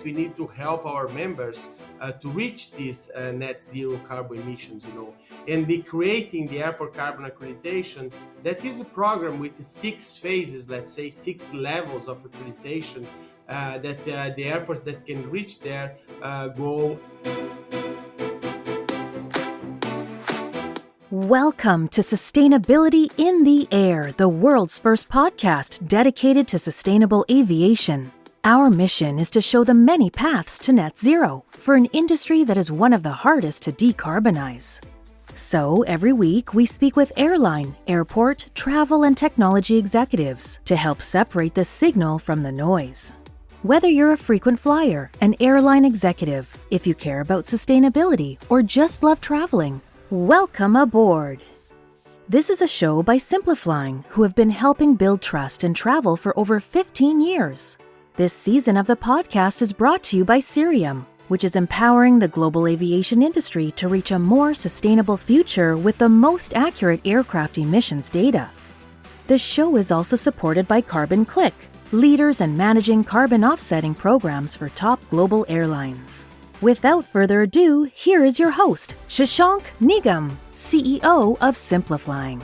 that we need to help our members to reach these net zero carbon emissions, and the creating the airport carbon accreditation. That is a program with 6 phases, let's say 6 levels of accreditation that the airports that can reach there go. Welcome to Sustainability in the Air, the world's first podcast dedicated to sustainable aviation. Our mission is to show the many paths to net zero for an industry that is one of the hardest to decarbonize. So, every week we speak with airline, airport, travel, and technology executives to help separate the signal from the noise. Whether you're a frequent flyer, an airline executive, if you care about sustainability, or just love traveling, welcome aboard! This is a show by Simpliflying, who have been helping build trust in travel for over 15 years. This season of the podcast is brought to you by Cirium, which is empowering the global aviation industry to reach a more sustainable future with the most accurate aircraft emissions data. The show is also supported by Carbon Click, leaders in managing carbon offsetting programs for top global airlines. Without further ado, here is your host, Shashank Nigam, CEO of Simpliflying.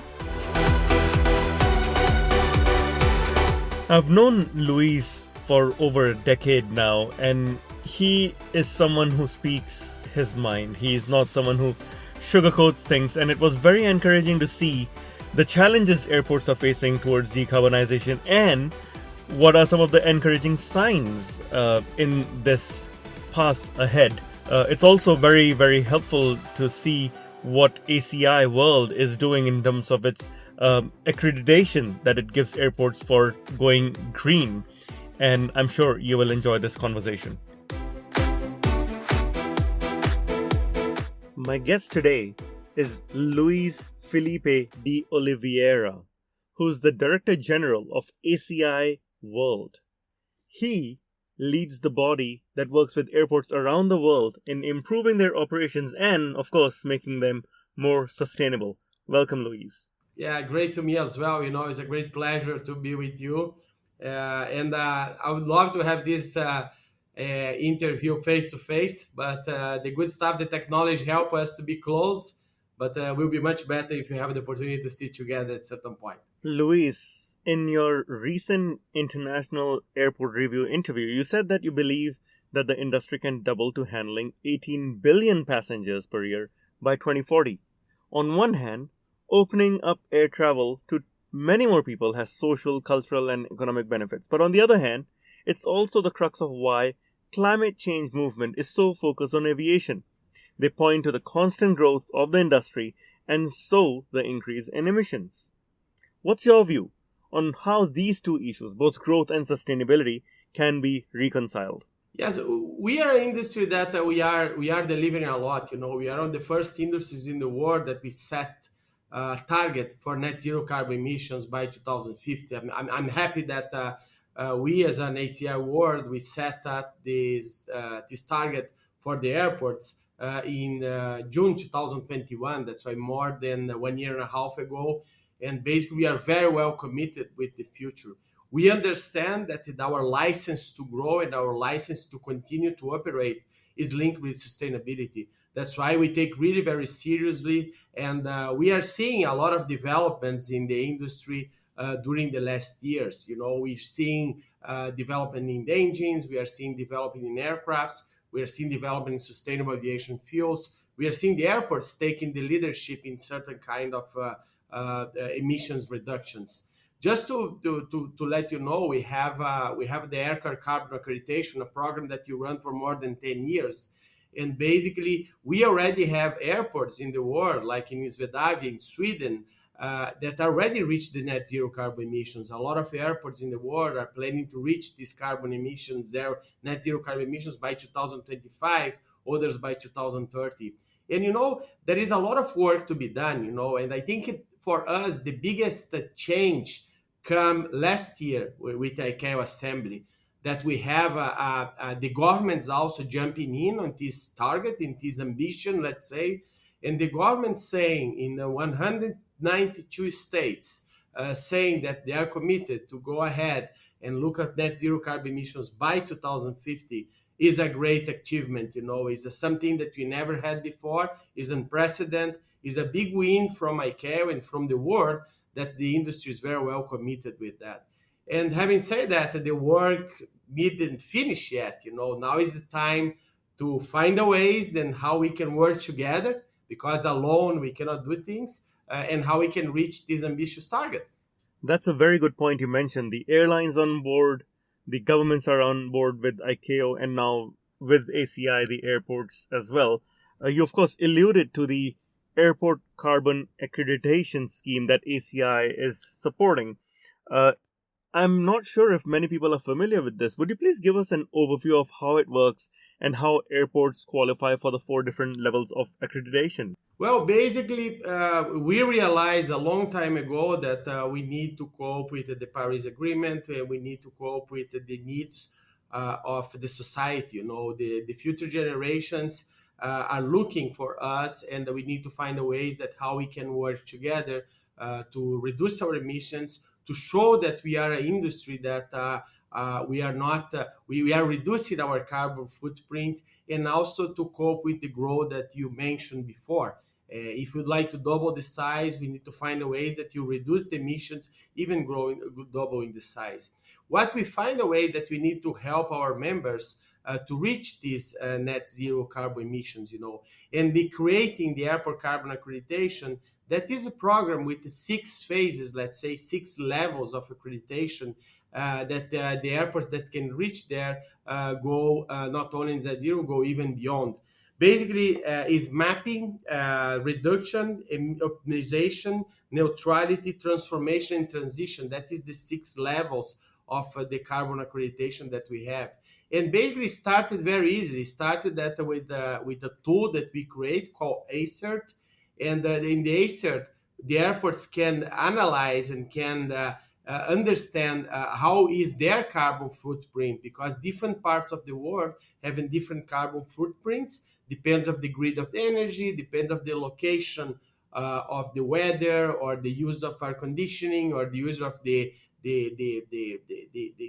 I've known Luis for over a decade now, and he is someone who speaks his mind. He is not someone who sugarcoats things, and it was very encouraging to see the challenges airports are facing towards decarbonization and what are some of the encouraging signs in this path ahead. It's also very, very helpful to see what ACI World is doing in terms of its accreditation that it gives airports for going green. And I'm sure you will enjoy this conversation. My guest today is Luis Felipe de Oliveira, who's the Director General of ACI World. He leads the body that works with airports around the world in improving their operations and, of course, making them more sustainable. Welcome, Luis. Yeah, great to me as well. It's a great pleasure to be with you. And I would love to have this interview face to face, but the good stuff, the technology help us to be close, but will be much better if we have the opportunity to sit together at certain point. Luis, in your recent International Airport Review interview, you said that you believe that the industry can double to handling 18 billion passengers per year by 2040. On one hand, opening up air travel to many more people has social, cultural, and economic benefits. But on the other hand, it's also the crux of why climate change movement is so focused on aviation. They point to the constant growth of the industry and so the increase in emissions. What's your view on how these two issues, both growth and sustainability, can be reconciled? Yes, we are an industry that we are delivering a lot. We are one of the first industries in the world that we set target for net zero carbon emissions by 2050. I'm happy that we as an ACI World, we set this target for the airports in June 2021. That's why more than 1 year and a half ago. And basically, we are very well committed with the future. We understand that our license to grow and our license to continue to operate is linked with sustainability. That's why we take really very seriously. And we are seeing a lot of developments in the industry during the last years. We're seeing development in the engines. We are seeing development in aircrafts. We are seeing development in sustainable aviation fuels. We are seeing the airports taking the leadership in certain kind of emissions reductions. Just to let you know, we have the aircraft carbon accreditation, a program that you run for more than 10 years. And basically, we already have airports in the world, like in Sweden, in Sweden, that already reached the net zero carbon emissions. A lot of airports in the world are planning to reach these carbon emissions, net zero carbon emissions by 2025, others by 2030. And there is a lot of work to be done, and I think for us, the biggest change come last year with ICAO Assembly, that we have the government's also jumping in on this target, in this ambition, let's say, and the government saying in the 192 states, saying that they are committed to go ahead and look at net zero carbon emissions by 2050. is a great achievement. Is something that we never had before, is unprecedented, is a big win from ICAO and from the world, that the industry is very well committed with that. And having said that, the work didn't finish yet. Now is the time to find a ways then how we can work together, because alone we cannot do things, and how we can reach this ambitious target. That's a very good point you mentioned. The airlines on board, the governments are on board with ICAO, and now with ACI, the airports as well. You, of course, alluded to the airport carbon accreditation scheme that ACI is supporting. Uh, I'm not sure if many people are familiar with this. Would you please give us an overview of how it works and how airports qualify for the 4 different levels of accreditation? Well, basically, we realized a long time ago that we need to cope with the Paris Agreement, and we need to cope with the needs of the society. The future generations are looking for us, and we need to find a ways that how we can work together to reduce our emissions, to show that we are an industry that we are not we are reducing our carbon footprint, and also to cope with the growth that you mentioned before. If you'd like to double the size, we need to find ways that you reduce the emissions, even doubling the size. What we find a way that we need to help our members to reach these net zero carbon emissions, and be creating the airport carbon accreditation. That is a program with 6 phases, let's say 6 levels of accreditation, that the airports that can reach there go not only in net zero, go even beyond. Basically, is mapping, reduction, optimization, neutrality, transformation, and transition. That is the 6 levels of the carbon accreditation that we have. And basically started very easily. Started that with a tool that we create called ACERT. And in the ACERT, the airports can analyze and can understand how is their carbon footprint, because different parts of the world have different carbon footprints. Depends of the grid of energy, depends of the location of the weather, or the use of air conditioning, or the use of the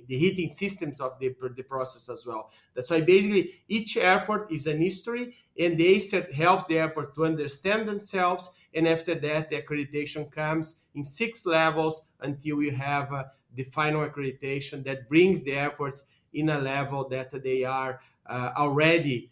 heating systems of the process as well. That's why basically each airport is an history, and the ACERT helps the airport to understand themselves. And after that, the accreditation comes in 6 levels until you have the final accreditation that brings the airports in a level that they are already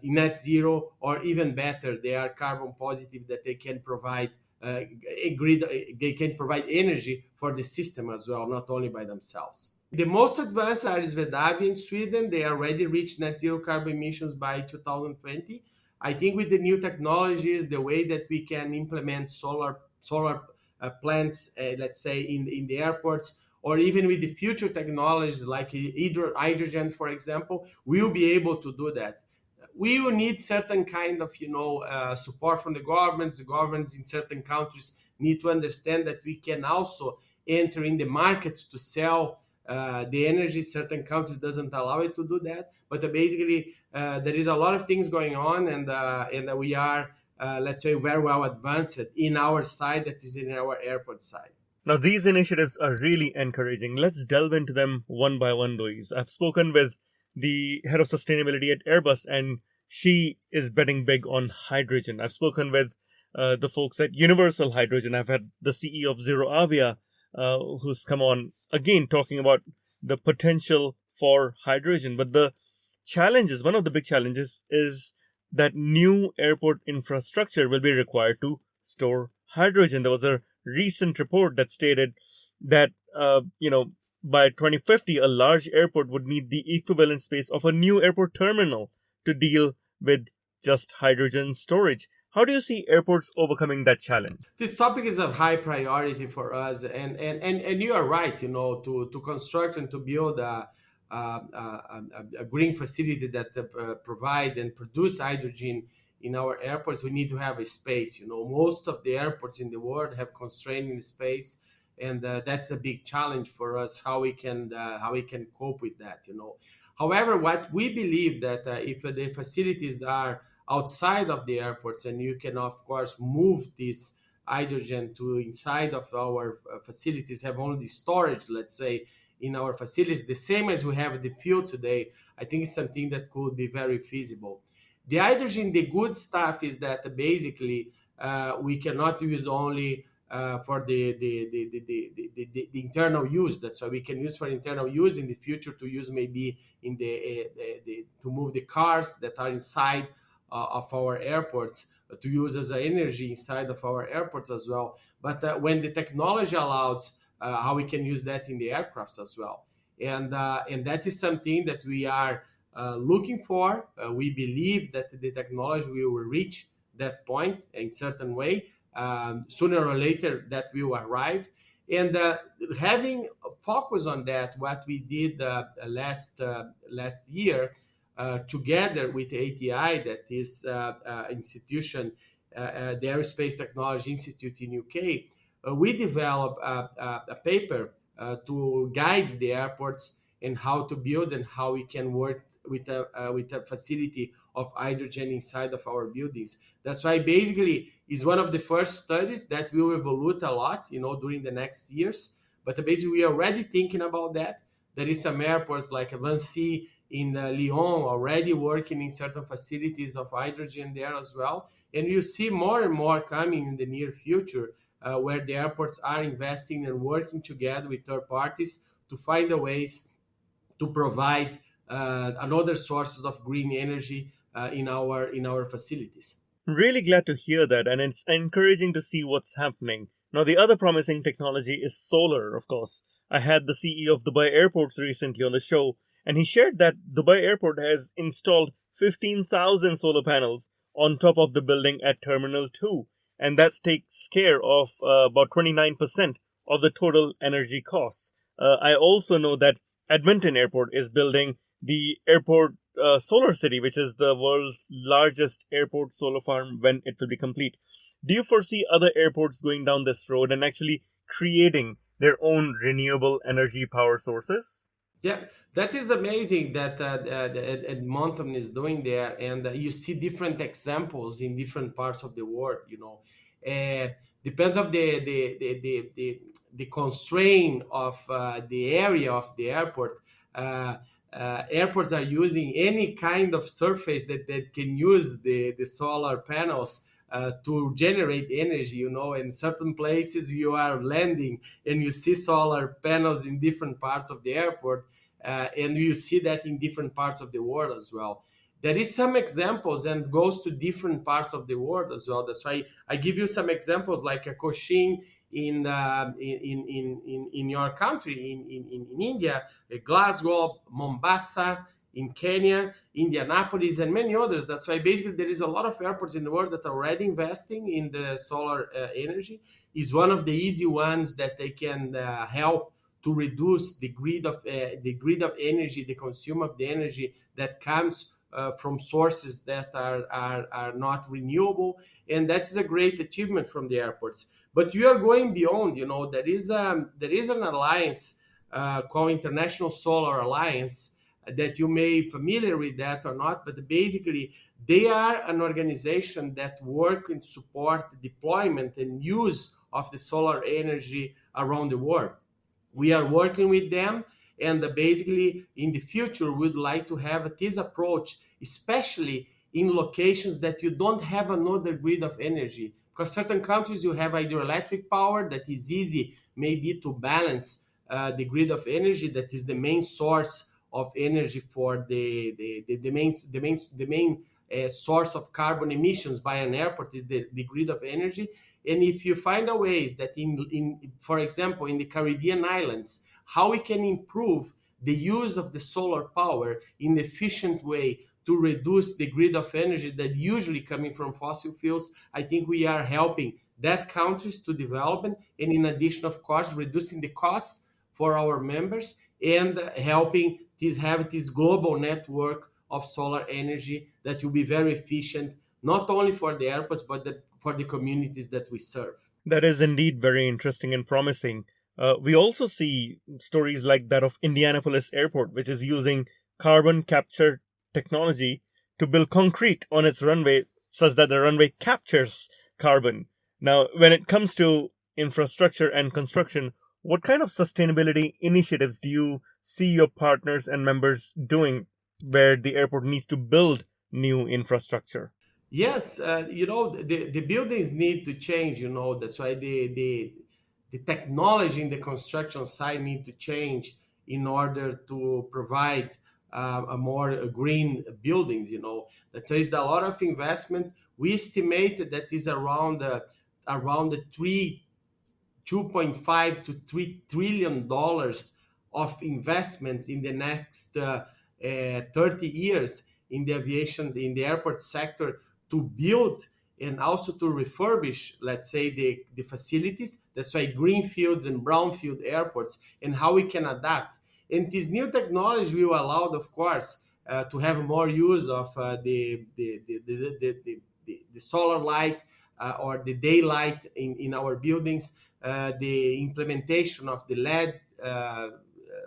net zero, or even better, they are carbon positive, that they can provide they can provide energy for the system as well, not only by themselves. The most advanced are Sweden in Sweden. They already reached net zero carbon emissions by 2020. I think with the new technologies, the way that we can implement solar plants, let's say in the airports, or even with the future technologies like hydrogen, for example, we'll be able to do that. We will need certain kind of support from the governments. The governments in certain countries need to understand that we can also enter in the market to sell the energy. Certain countries doesn't allow it to do that, but basically there is a lot of things going on, and we are let's say very well advanced in our side, that is in our airport side. Now, these initiatives are really encouraging. Let's delve into them one by one, Louise. I've spoken with the head of sustainability at Airbus, and she is betting big on hydrogen. I've spoken with the folks at Universal Hydrogen. I've had the CEO of Zero Avia, who's come on again talking about the potential for hydrogen. But the challenges, one of the big challenges, is that new airport infrastructure will be required to store hydrogen. There was a recent report that stated that by 2050, a large airport would need the equivalent space of a new airport terminal to deal with just hydrogen storage. How do you see airports overcoming that challenge? This topic is of high priority for us, and you are right. To construct and to build a green facility that provide and produce hydrogen in our airports, we need to have a space. Most of the airports in the world have constrained in space, and that's a big challenge for us. How we can cope with that. However, what we believe that if the facilities are outside of the airports, and you can of course move this hydrogen to inside of our facilities, have only storage, let's say, in our facilities, the same as we have the fuel today, I think it's something that could be very feasible. The hydrogen, the good stuff is that basically we cannot use only for the internal use. That's why we can use for internal use in the future to use maybe in to move the cars that are inside of our airports to use as an energy inside of our airports as well. But when the technology allows, how we can use that in the aircrafts as well, and that is something that we are looking for. We believe that the technology will reach that point in certain way. Sooner or later, that will arrive. And having focus on that, what we did last year, together with ATI, that is institution, the Aerospace Technology Institute in UK, we developed a paper to guide the airports and how to build and how we can work with a facility of hydrogen inside of our buildings. That's why basically is one of the first studies that will evolve a lot, during the next years. But basically we are already thinking about that. There is some airports like Vinci in Lyon already working in certain facilities of hydrogen there as well. And you see more and more coming in the near future, where the airports are investing and working together with third parties to find the ways to provide another sources of green energy in our facilities. Really glad to hear that, and it's encouraging to see what's happening. Now, the other promising technology is solar, of course. I had the CEO of Dubai Airports recently on the show, and he shared that Dubai Airport has installed 15,000 solar panels on top of the building at Terminal 2, and that takes care of about 29% of the total energy costs. I also know that Edmonton Airport is building the airport solar city, which is the world's largest airport solar farm when it will be complete. Do you foresee other airports going down this road and actually creating their own renewable energy power sources? Yeah, that is amazing that Edmonton is doing there, and you see different examples in different parts of the world. Depends of the constraint of the area of the airport. Airports are using any kind of surface that can use the solar panels to generate energy. In certain places you are landing and you see solar panels in different parts of the airport, and you see that in different parts of the world as well. There is some examples and goes to different parts of the world as well. That's why I give you some examples like a Cochin in your country, in India, Glasgow, Mombasa, in Kenya, Indianapolis, and many others. That's why basically there is a lot of airports in the world that are already investing in the solar energy. Is one of the easy ones that they can help to reduce the grid of energy, the consume of the energy that comes from sources that are not renewable, and that's a great achievement from the airports. But we are going beyond. There is an alliance called International Solar Alliance that you may be familiar with that or not, but basically they are an organization that work and support the deployment and use of the solar energy around the world. We are working with them, and basically in the future we'd like to have this approach, especially in locations that you don't have another grid of energy, because certain countries you have hydroelectric power that is easy maybe to balance the grid of energy that is the main source of energy for the main source of carbon emissions by an airport is the grid of energy. And if you find a ways that in for example in the Caribbean islands, how we can improve the use of the solar power in an efficient way to reduce the grid of energy that usually coming from fossil fuels, I think we are helping that countries to develop, and in addition, of course, reducing the costs for our members and helping have this global network of solar energy that will be very efficient, not only for the airports, but for the communities that we serve. That is indeed very interesting and promising. We also see stories like that of Indianapolis Airport, which is using carbon capture technology to build concrete on its runway such that the runway captures carbon. Now, when it comes to infrastructure and construction, What kind of sustainability initiatives do you see your partners and members doing where the airport needs to build new infrastructure? Yes, the buildings need to change. That's why the technology in the construction side need to change in order to provide a more green buildings. That there is a lot of investment. We estimated that is around the 2.5 to 3 trillion dollars of investments in the next 30 years in the aviation, in the airport sector, to build and also to refurbish, let's say, the facilities. That's why greenfields and brownfield airports, and how we can adapt. And this new technology will allow, of course, to have more use of the solar light or the daylight in our buildings, the implementation of the LED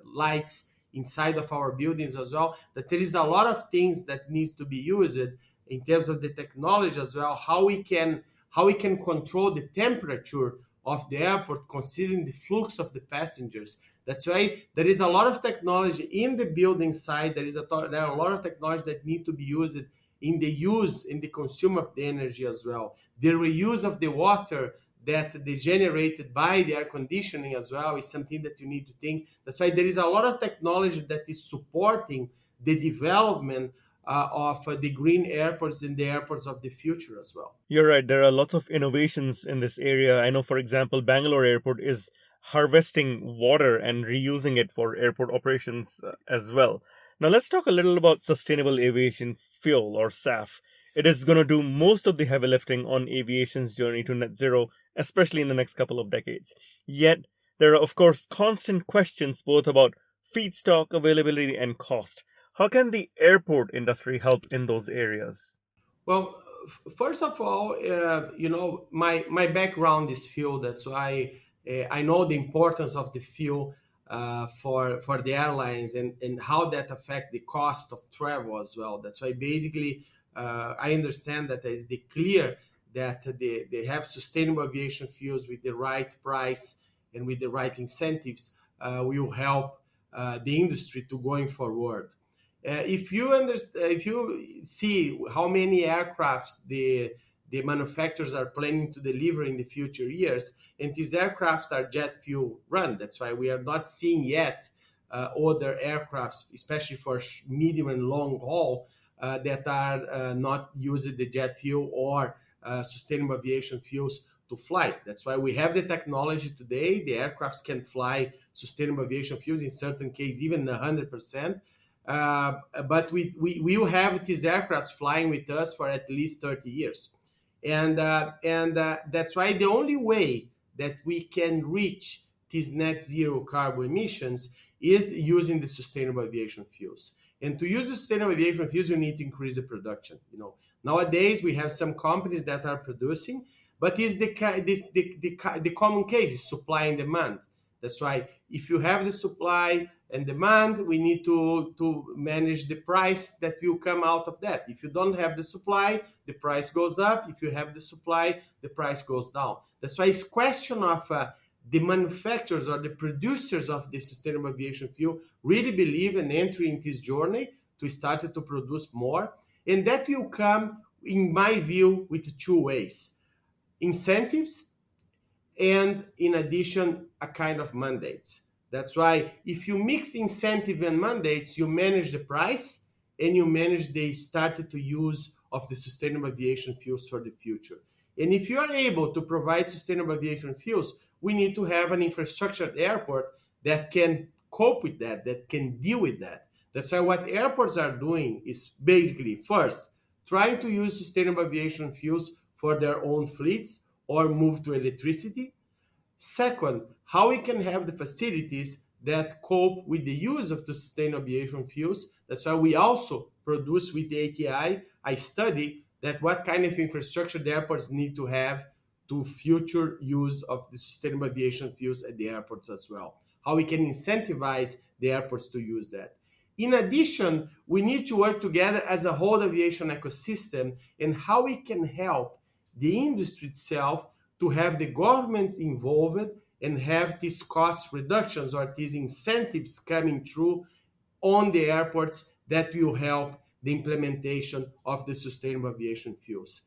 lights inside of our buildings as well. That there is a lot of things that needs to be used in terms of the technology as well. How we can control the temperature of the airport, considering the flux of the passengers. That's why there is a lot of technology in the building side. There are a lot of technology that need to be used in the consume of the energy as well. The reuse of the water that they generated by the air conditioning as well is something that you need to think. That's why there is a lot of technology that is supporting the development of the green airports and the airports of the future as well. You're right. There are lots of innovations in this area. I know, for example, Bangalore Airport is harvesting water and reusing it for airport operations as well. Now, let's talk a little about sustainable aviation fuel, or SAF. It is going to do most of the heavy lifting on aviation's journey to net zero, especially in the next couple of decades. Yet, there are, of course, constant questions both about feedstock availability and cost. How can the airport industry help in those areas? Well, first of all, my background is fuel. That's why I know the importance of the fuel for the airlines, and how that affect the cost of travel as well. That's why basically I understand that it's the clear that they have sustainable aviation fuels with the right price and with the right incentives will help the industry to going forward. If you see how many aircrafts the manufacturers are planning to deliver in the future years, and these aircrafts are jet fuel run. That's why we are not seeing yet other aircrafts, especially for medium and long haul, that are not using the jet fuel or sustainable aviation fuels to fly. That's why we have the technology today. The aircrafts can fly sustainable aviation fuels, in certain cases even 100%. But we will have these aircrafts flying with us for at least 30 years. And that's why the only way that we can reach these net zero carbon emissions is using the sustainable aviation fuels. And to use the sustainable aviation fuels, you need to increase the production. Nowadays we have some companies that are producing, but is the common case is supply and demand. That's why if you have the supply and demand, we need to manage the price that will come out of that. If you don't have the supply, the price goes up. If you have the supply, the price goes down. That's why it's question of the manufacturers or the producers of the sustainable aviation fuel really believe in entering this journey to start to produce more. And that will come, in my view, with two ways: incentives, and in addition, a kind of mandates. That's why if you mix incentive and mandates, you manage the price and you manage the started to use of the sustainable aviation fuels for the future. And if you are able to provide sustainable aviation fuels, we need to have an infrastructure at the airport that can cope with that can deal with that. That's why what airports are doing is basically, first, trying to use sustainable aviation fuels for their own fleets or move to electricity. Second, how we can have the facilities that cope with the use of the sustainable aviation fuels. That's why we also produce with the ATI a study that what kind of infrastructure the airports need to have to future use of the sustainable aviation fuels at the airports as well. How we can incentivize the airports to use that. In addition, we need to work together as a whole aviation ecosystem, and how we can help the industry itself to have the governments involved and have these cost reductions or these incentives coming through on the airports that will help the implementation of the sustainable aviation fuels.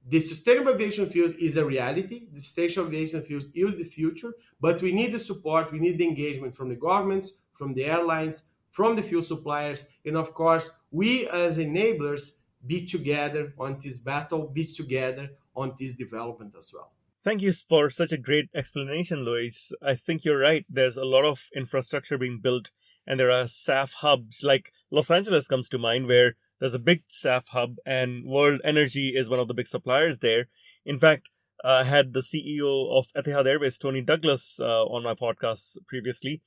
The sustainable aviation fuels is a reality. The sustainable aviation fuels is the future, but we need the support, we need the engagement from the governments, from the airlines, from the fuel suppliers, and of course, we as enablers be together on this battle, be together on this development as well. Thank you for such a great explanation, Luis. I think you're right. There's a lot of infrastructure being built, and there are SAF hubs. Like Los Angeles comes to mind, where there's a big SAF hub, and World Energy is one of the big suppliers there. In fact, I had the CEO of Etihad Airways, Tony Douglas, on my podcast previously,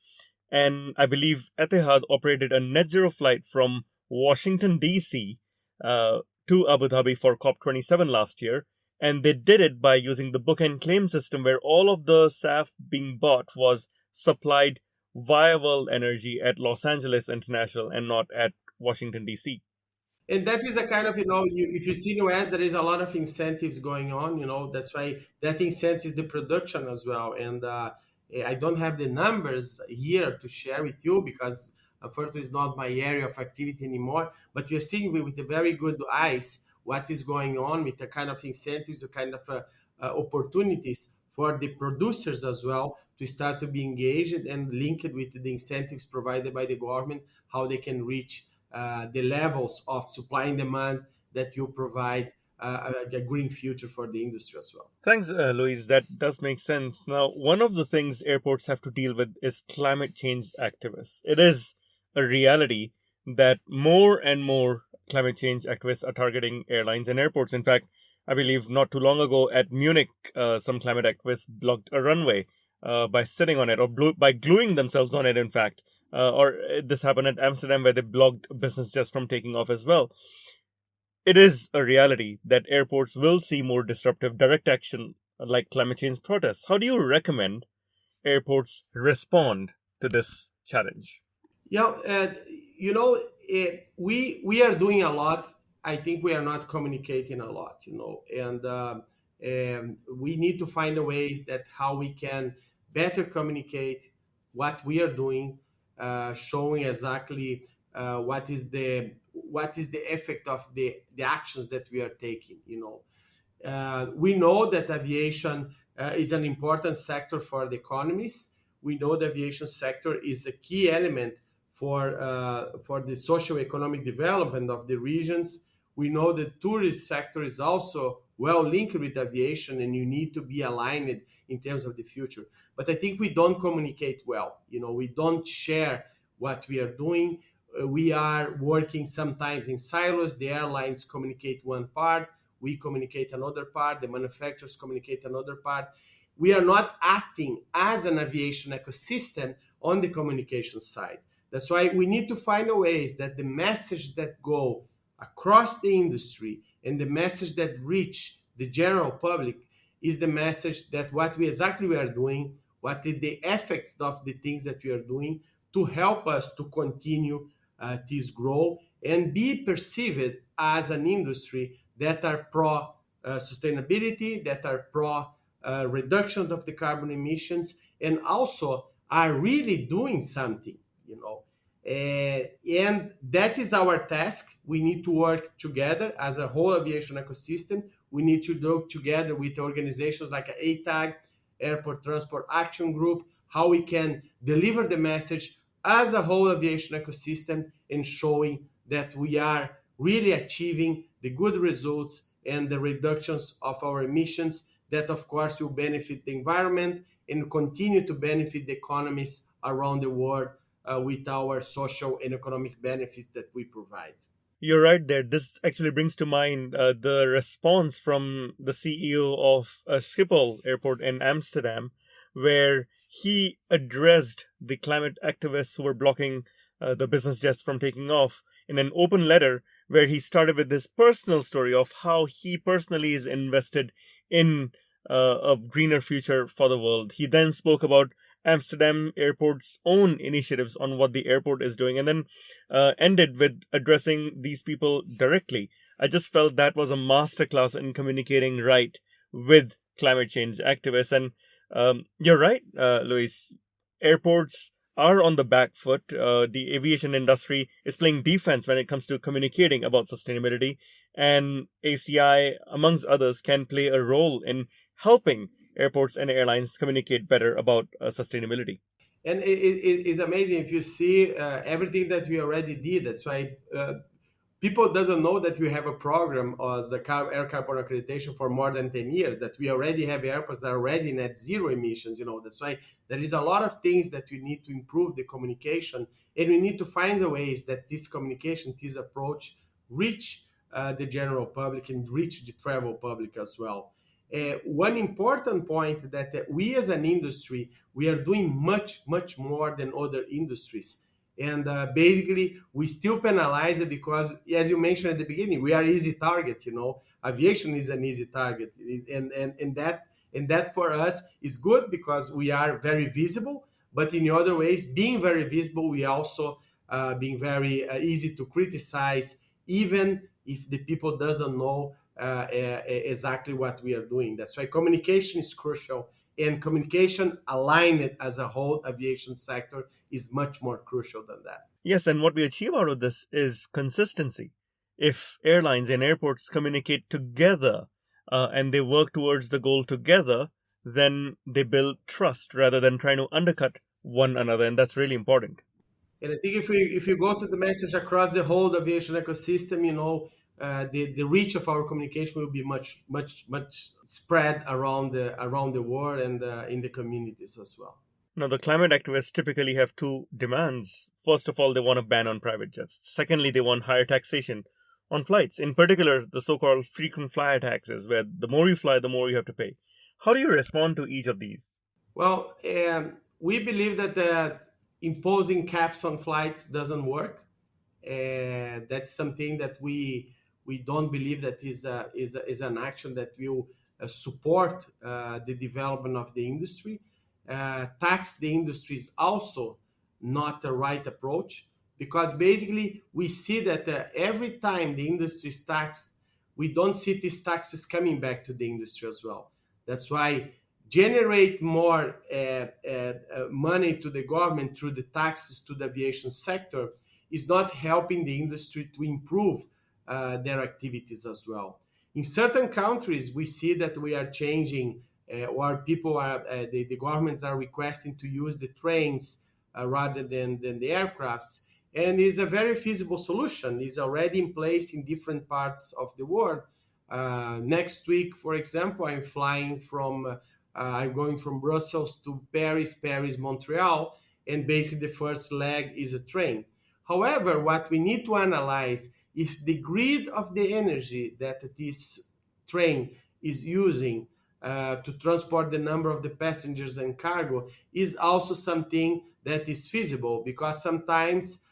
and I believe Etihad operated a net zero flight from Washington, D.C. To Abu Dhabi for COP27 last year. And they did it by using the book and claim system, where all of the SAF being bought was supplied via World Energy at Los Angeles International and not at Washington, D.C. And that is a kind of, if you see in the US, there is a lot of incentives going on, that's why that incentives the production as well. And I don't have the numbers here to share with you because unfortunately it's not my area of activity anymore, but you're seeing with a very good eyes what is going on with the kind of incentives, the kind of opportunities for the producers as well to start to be engaged and linked with the incentives provided by the government, how they can reach the levels of supply and demand that you provide a green future for the industry as well. Thanks, Luis. That does make sense. Now, one of the things airports have to deal with is climate change activists. It is a reality that more and more climate change activists are targeting airlines and airports. In fact, I believe not too long ago at Munich, some climate activists blocked a runway by sitting on it or by gluing themselves on it, in fact. Or this happened at Amsterdam, where they blocked business jets from taking off as well. It is a reality that airports will see more disruptive direct action like climate change protests. How do you recommend airports respond to this challenge? Yeah, we are doing a lot. I think we are not communicating a lot, and we need to find a ways that how we can better communicate what we are doing, showing exactly what is the effect of the actions that we are taking. We know that aviation is an important sector for the economies. We know the aviation sector is a key element for the socio-economic development of the regions. We know the tourist sector is also well linked with aviation, and you need to be aligned in terms of the future. But I think we don't communicate well. We don't share what we are doing. We are working sometimes in silos. The airlines communicate one part, we communicate another part, the manufacturers communicate another part. We are not acting as an aviation ecosystem on the communication side. That's why we need to find a ways that the message that go across the industry and the message that reach the general public is the message that what we are doing, what is the effects of the things that we are doing to help us to continue this growth and be perceived as an industry that are pro sustainability, that are pro reduction of the carbon emissions, and also are really doing something. And that is our task. We need to work together as a whole aviation ecosystem. We need to work together with organizations like ATAG, Airport Transport Action Group, how we can deliver the message as a whole aviation ecosystem and showing that we are really achieving the good results and the reductions of our emissions that, of course, will benefit the environment and continue to benefit the economies around the world with our social and economic benefits that we provide. You're right there. This actually brings to mind the response from the CEO of Schiphol Airport in Amsterdam, where he addressed the climate activists who were blocking the business jets from taking off in an open letter, where he started with this personal story of how he personally is invested in a greener future for the world. He then spoke about Amsterdam Airport's own initiatives on what the airport is doing, and then ended with addressing these people directly. I just felt that was a masterclass in communicating right with climate change activists. And You're right, Luis. Airports are on the back foot. The aviation industry is playing defense when it comes to communicating about sustainability, and ACI, amongst others, can play a role in helping airports and airlines communicate better about sustainability. And it is amazing if you see everything that we already did. That's why people doesn't know that we have a program as a air carbon accreditation for more than 10 years, that we already have airports that are already net zero emissions. That's why there is a lot of things that we need to improve the communication, and we need to find the ways that this communication, this approach, reach the general public and reach the travel public as well. One important point that we as an industry, we are doing much, much more than other industries. And basically, we still penalize it because, as you mentioned at the beginning, we are easy target. Aviation is an easy target, and that for us is good because we are very visible. But in other ways, being very visible, we also being very easy to criticize, even if the people doesn't know exactly what we are doing. That's why communication is crucial, and communication aligned as a whole aviation sector is much more crucial than that. Yes, and what we achieve out of this is consistency. If airlines and airports communicate together and they work towards the goal together, then they build trust rather than trying to undercut one another, and that's really important. And I think if you go to the message across the whole aviation ecosystem, the reach of our communication will be much much much spread around the world and in the communities as well. Now, the climate activists typically have two demands. First of all, they want a ban on private jets. Secondly, they want higher taxation on flights, in particular, the so called frequent flyer taxes, where the more you fly, the more you have to pay. How do you respond to each of these? Well, we believe that imposing caps on flights doesn't work. That's something that we don't believe that is an action that will support the development of the industry. Tax the industry is also not the right approach, because basically we see that every time the industry is taxed, we don't see these taxes coming back to the industry as well. That's why generate more money to the government through the taxes to the aviation sector is not helping the industry to improve their activities as well. In certain countries, we see that we are changing, or the governments are requesting to use the trains rather than the aircrafts, and is a very feasible solution. Is already in place in different parts of the world. Next week, for example, I'm going from Brussels to Paris, Montreal, and basically the first leg is a train. However, what we need to analyze is the grid of the energy that this train is using to transport the number of the passengers and cargo is also something that is feasible, because sometimes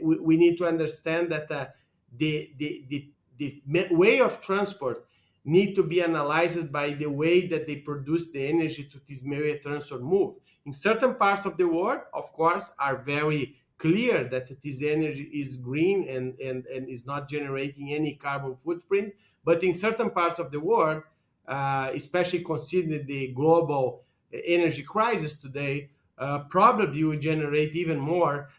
we need to understand that the way of transport need to be analyzed by the way that they produce the energy to this media transfer move. In certain parts of the world, of course, are very clear that this energy is green and is not generating any carbon footprint. But in certain parts of the world, especially considering the global energy crisis today, probably will generate even more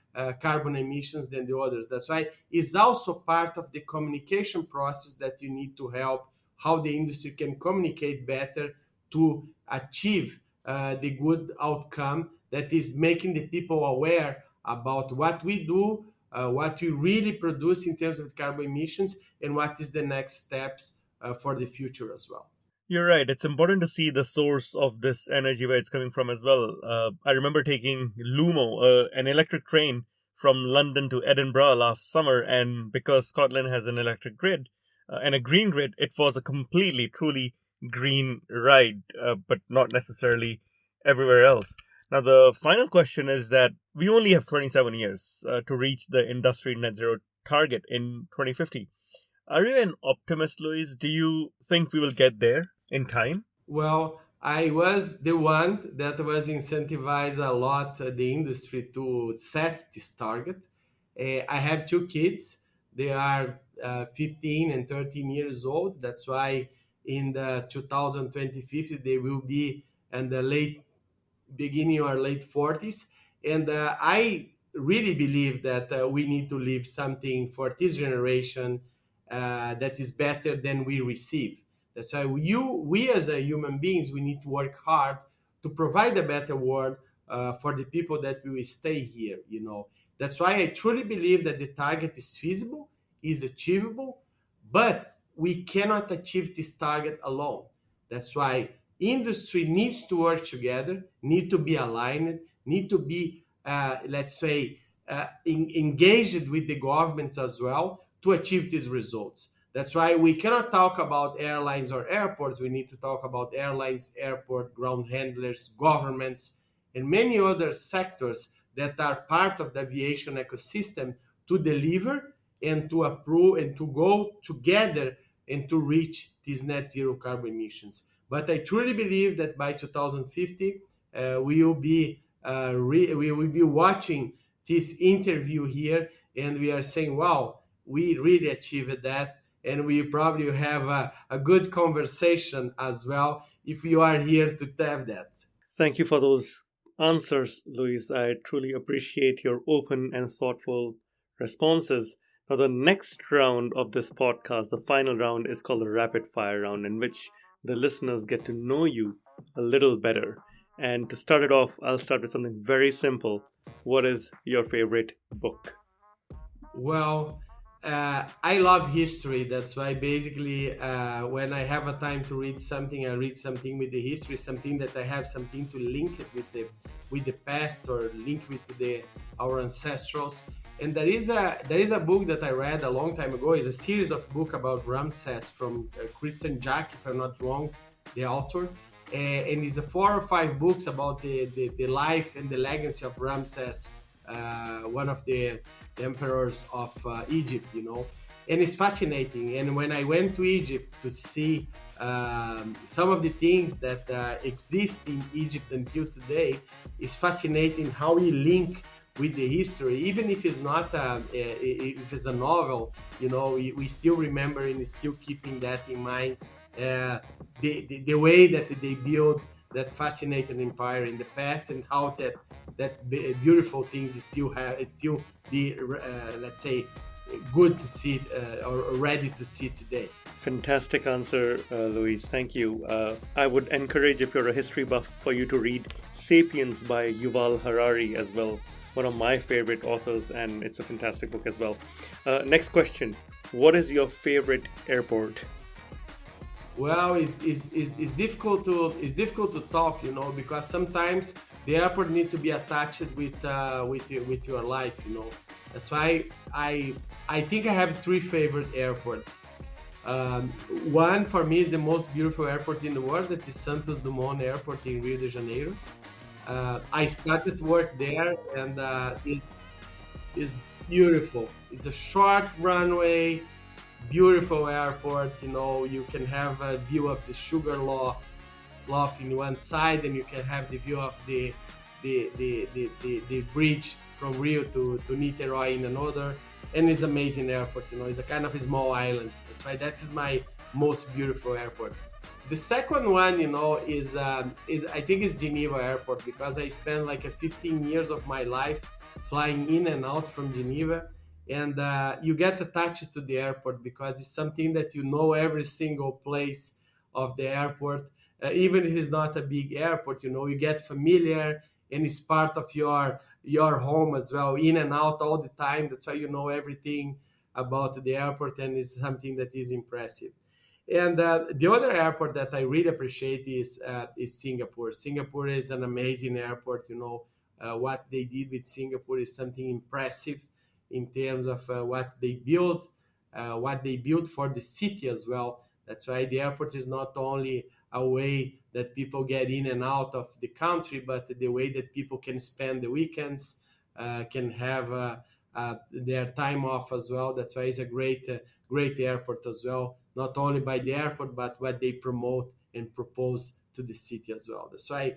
carbon emissions than the others. That's why it's also part of the communication process that you need to help how the industry can communicate better to achieve the good outcome that is making the people aware about what we do, what we really produce in terms of carbon emissions, and what is the next steps for the future as well. You're right. It's important to see the source of this energy, where it's coming from as well. I remember taking Lumo, an electric train from London to Edinburgh last summer, and because Scotland has an electric grid and a green grid, it was a completely, truly green ride, but not necessarily everywhere else. Now, the final question is that we only have 27 years to reach the industry net zero target in 2050. Are you an optimist, Luis? Do you think we will get there in time? Well, I was the one that was incentivized a lot the industry to set this target. I have two kids. They are 15 and 13 years old. That's why in the 2020 50 they will be and the beginning or late 40s. And I really believe that we need to leave something for this generation that is better than we receive. That's why we as a human beings, we need to work hard to provide a better world for the people that will stay here. That's why I truly believe that the target is feasible, is achievable, but we cannot achieve this target alone. That's why industry needs to work together, need to be aligned, need to be, let's say, engaged with the government as well to achieve these results. That's why we cannot talk about airlines or airports. We need to talk about airlines, airport, ground handlers, governments, and many other sectors that are part of the aviation ecosystem to deliver and to approve and to go together and to reach these net zero carbon emissions. But I truly believe that by 2050, we will be watching this interview here, and we are saying, "Wow, we really achieved that," and we probably have a good conversation as well if you are here to have that. Thank you for those answers, Luis. I truly appreciate your open and thoughtful responses. Now, the next round of this podcast, the final round, is called the rapid fire round, in which the listeners get to know you a little better. And to start it off, I'll start with something very simple. What is your favorite book? Well, I love history. That's why basically, when I have a time to read something, I read something with the history, something that I have something to link it with the past or link with our ancestrals. And there is a book that I read a long time ago. It's a series of book about Ramses from Christian Jack, if I'm not wrong, the author. And it's a 4 or 5 books about the life and the legacy of Ramses, one of the emperors of Egypt. And it's fascinating. And when I went to Egypt to see some of the things that exist in Egypt until today, it's fascinating how we link with the history, even if it's not if it's a novel. We still remember and still keeping that in mind. The way that they built that fascinating empire in the past, and how that beautiful things still be let's say good to see or ready to see today. Fantastic answer, Luis. Thank you. I would encourage, if you're a history buff, for you to read Sapiens by Yuval Harari as well. One of my favorite authors, and it's a fantastic book as well. Next question. What is your favorite airport? Well, it's difficult to talk, because sometimes the airport need to be attached with your life. That's why I think I have 3 favorite airports. One for me is the most beautiful airport in the world. That is Santos Dumont Airport in Rio de Janeiro. I started work there, and it's beautiful. It's a short runway, beautiful airport. You can have a view of the sugar loaf in one side, and you can have the view of the bridge from Rio to Niterói in another. And it's amazing airport. It's a kind of a small island. That's why that is my most beautiful airport. The second one, is I think it's Geneva Airport, because I spent like 15 years of my life flying in and out from Geneva, and you get attached to the airport because it's something that every single place of the airport, even if it's not a big airport. You get familiar, and it's part of your home as well, in and out all the time. That's why you know everything about the airport, and it's something that is impressive. And the other airport that I really appreciate is Singapore. Singapore is an amazing airport. What they did with Singapore is something impressive in terms of what they built for the city as well. That's why the airport is not only a way that people get in and out of the country, but the way that people can spend the weekends, can have their time off as well. That's why it's a great airport as well, not only by the airport, but what they promote and propose to the city as well. That's why,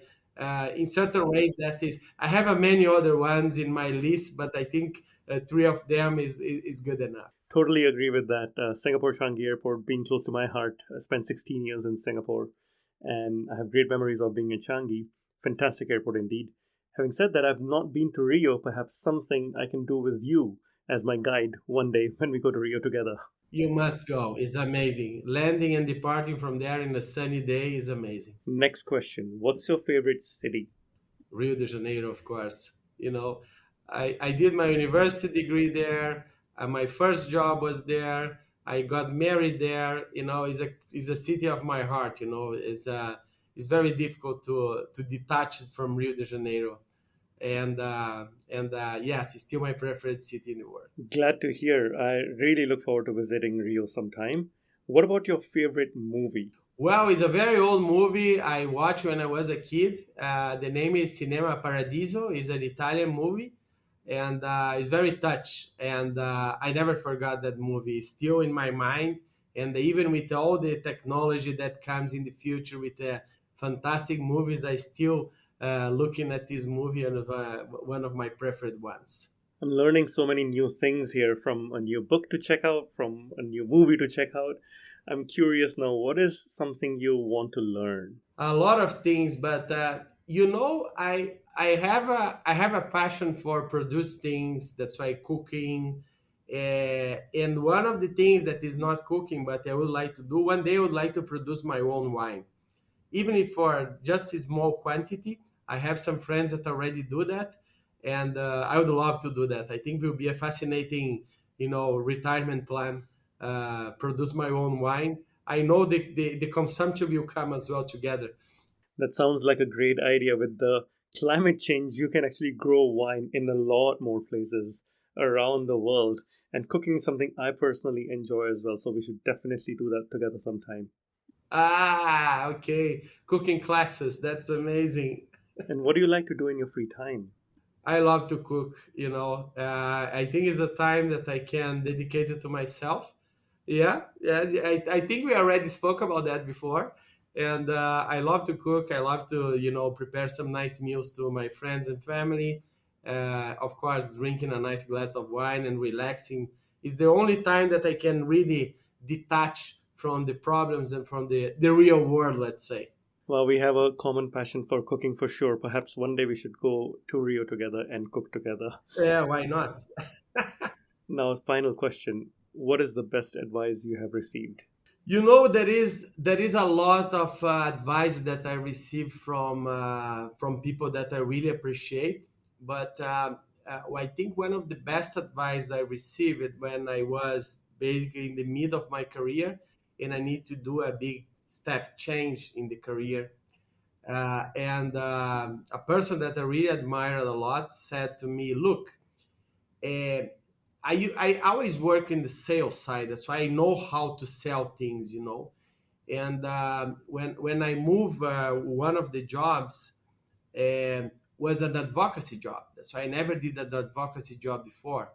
in certain ways, that is, I have many other ones in my list, but I think 3 of them is good enough. Totally agree with that. Singapore Changi Airport being close to my heart. I spent 16 years in Singapore, and I have great memories of being in Changi. Fantastic airport indeed. Having said that, I've not been to Rio. Perhaps something I can do with you as my guide one day when we go to Rio together. You must go. It's amazing. Landing and departing from there in a sunny day is amazing. Next question. What's your favorite city? Rio de Janeiro, of course. You know, I did my university degree there. My first job was there. I got married there. You know, it's a city of my heart. You know, it's very difficult to detach it from Rio de Janeiro. And yes, it's still my preferred city in the world. Glad to hear. I really look forward to visiting Rio sometime. What about your favorite movie? Well, it's a very old movie I watched when I was a kid. The name is Cinema Paradiso. It's an Italian movie, and it's very touch. And I never forgot that movie. It's still in my mind. And even with all the technology that comes in the future with the fantastic movies, I still looking at this movie and one of my preferred ones. I'm learning so many new things here, from a new book to check out, from a new movie to check out. I'm curious now, what is something you want to learn? A lot of things, but you know, I have a passion for produce things. That's why cooking, and one of the things that is not cooking, but I would like to do one day. I would like to produce my own wine, even if for just a small quantity. I have some friends that already do that, and I would love to do that. I think it will be a fascinating, you know, retirement plan. Produce my own wine. I know the consumption will come as well together. That sounds like a great idea. With the climate change, you can actually grow wine in a lot more places around the world. And cooking is something I personally enjoy as well. So we should definitely do that together sometime. Ah, okay. Cooking classes. That's amazing. And what do you like to do in your free time? I love to cook, you know. I think it's a time that I can dedicate it to myself. Yeah, yeah. I think we already spoke about that before. And I love to cook. I love to, you know, prepare some nice meals to my friends and family. Of course, drinking a nice glass of wine and relaxing is the only time that I can really detach from the problems and from the real world, let's say. Well, we have a common passion for cooking for sure. Perhaps one day we should go to Rio together and cook together. Yeah, why not? Now, final question. What is the best advice you have received? You know, there is a lot of advice that I receive from people that I really appreciate. But I think one of the best advice I received when I was basically in the mid of my career, and I need to do a big step change in the career. And a person that I really admired a lot said to me, "Look, uh, I always work in the sales side, so I know how to sell things, you know." And when I move, one of the jobs uh, was an advocacy job. So I never did an advocacy job before.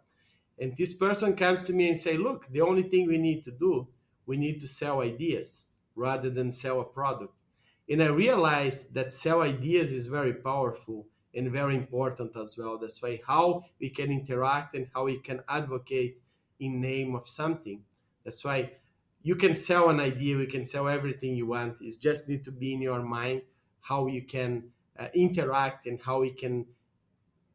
And this person comes to me and say, "Look, the only thing we need to do, we need to sell ideas rather than sell a product." And I realized that sell ideas is very powerful and very important as well. That's why how we can interact and how we can advocate in name of something. That's why you can sell an idea, you can sell everything you want. It just need to be in your mind how you can interact and how we can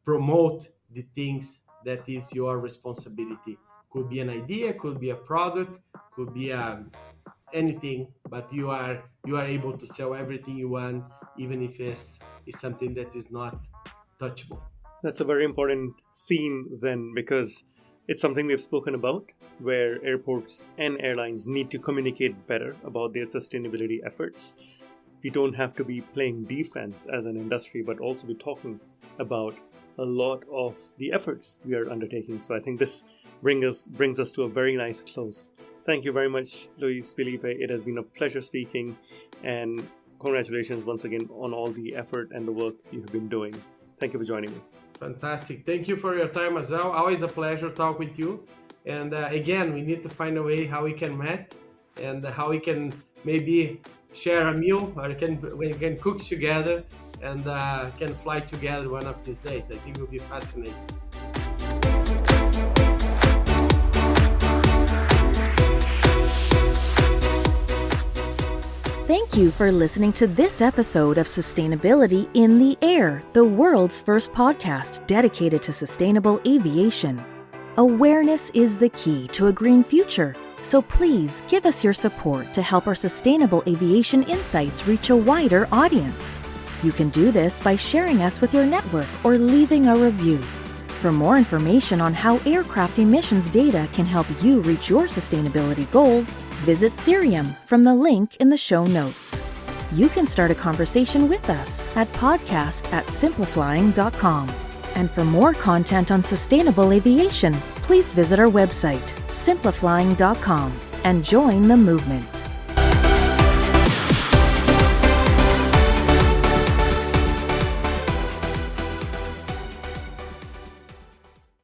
promote the things that is your responsibility. Could be an idea, could be a product, could be anything, but you are able to sell everything you want, even if it's something that is not touchable. That's a very important theme then, because it's something we've spoken about, where airports and airlines need to communicate better about their sustainability efforts. We don't have to be playing defense as an industry, but also be talking about a lot of the efforts we are undertaking. So I think this brings us to a very nice close. Thank you very much, Luis Felipe. It has been a pleasure speaking, and congratulations once again on all the effort and the work you have been doing. Thank you for joining me. Fantastic. Thank you for your time as well. Always a pleasure talk with you. And again, we need to find a way how we can meet and how we can maybe share a meal, or we can cook together and can fly together one of these days. I think it will be fascinating. Thank Thank you for listening to this episode of Sustainability in the Air, the world's first podcast dedicated to sustainable aviation. Awareness is the key to a green future, so please give us your support to help our sustainable aviation insights reach a wider audience. You can do this by sharing us with your network or leaving a review. For more information on how aircraft emissions data can help you reach your sustainability goals, visit Cirium from the link in the show notes. You can start a conversation with us at podcast@simpliflying.com. And for more content on sustainable aviation, please visit our website, simpliflying.com, and join the movement.